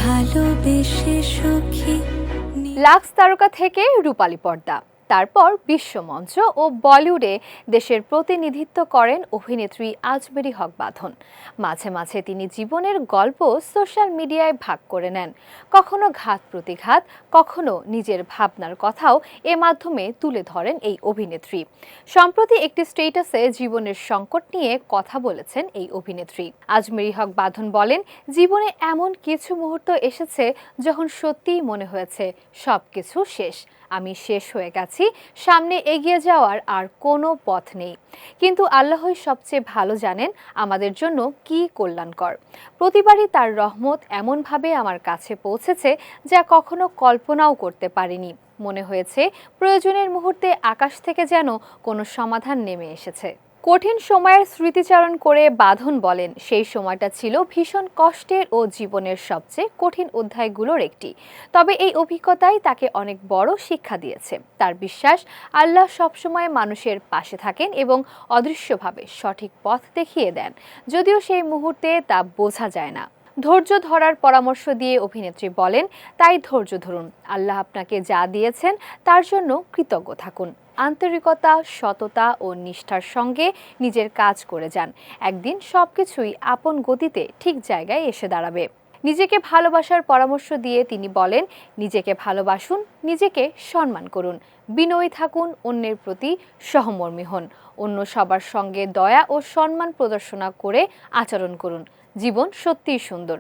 ভালোবেসে সখী। লাক্স তারকা থেকে রূপালী পর্দা, তারপর বিশ্বমঞ্চ ও বলিউডে দেশের প্রতিনিধিত্ব করেন অভিনেত্রী আজমেরী হক বাঁধন। মাঝে মাঝে তিনি জীবনের গল্প সোশ্যাল মিডিয়ায় ভাগ করে নেন, কখনো ঘাত প্রতিঘাত, কখনো নিজের ভাবনার কথাও এ মাধ্যমে তুলে ধরেন এই অভিনেত্রী। সম্প্রতি একটি স্টেটাসে জীবনের সংকট নিয়ে কথা বলেছেন এই অভিনেত্রী। আজমেরী হক বাঁধন বলেন, জীবনে এমন কিছু মুহূর্ত এসেছে যখন সত্যিই মনে হয়েছে সবকিছু শেষ, আমি শেষ হয়ে গেছি, সামনে এগিয়ে যাওয়ার আর কোনো পথ নেই। কিন্তু আল্লাহই সবচেয়ে ভালো জানেন আমাদের জন্য কি কল্যাণকর। প্রতিবারই তার রহমত এমনভাবে আমার কাছে পৌঁছেছে যা কখনো কল্পনাও করতে পারিনি। মনে হয়েছে প্রয়োজনের মুহূর্তে আকাশ থেকে যেন কোনো সমাধান নেমে এসেছে। কঠিন সময়ের স্মৃতিচারণ করে বাঁধন বলেন, সেই সময়টা ছিল ভীষণ কষ্টের ও জীবনের সবচেয়ে কঠিন অধ্যায়গুলোর একটি। তবে এই অভিজ্ঞতাই তাকে অনেক বড় শিক্ষা দিয়েছে। তার বিশ্বাস, আল্লাহ সবসময় মানুষের পাশে থাকেন এবং অদৃশ্যভাবে সঠিক পথ দেখিয়ে দেন, যদিও সেই মুহূর্তে তা বোঝা যায় না। ধৈর্য ধরার পরামর্শ দিয়ে অভিনেত্রী বলেন, তাই ধৈর্য ধরুন, আল্লাহ আপনাকে যা দিয়েছেন তার জন্য কৃতজ্ঞ থাকুন। আন্তরিকতা, সততা ও নিষ্ঠার সঙ্গে নিজের কাজ করে যান, একদিন সবকিছুই আপন গতিতে ঠিক জায়গায় এসে দাঁড়াবে। নিজেকে ভালোবাসার পরামর্শ দিয়ে তিনি বলেন, নিজেকে ভালোবাসুন, নিজেকে সম্মান করুন, বিনয়ী থাকুন, অন্যের প্রতি সহমর্মী হন, অন্য সবার সঙ্গে দয়া ও সম্মান প্রদর্শন করে আচরণ করুন। জীবন সত্যিই সুন্দর।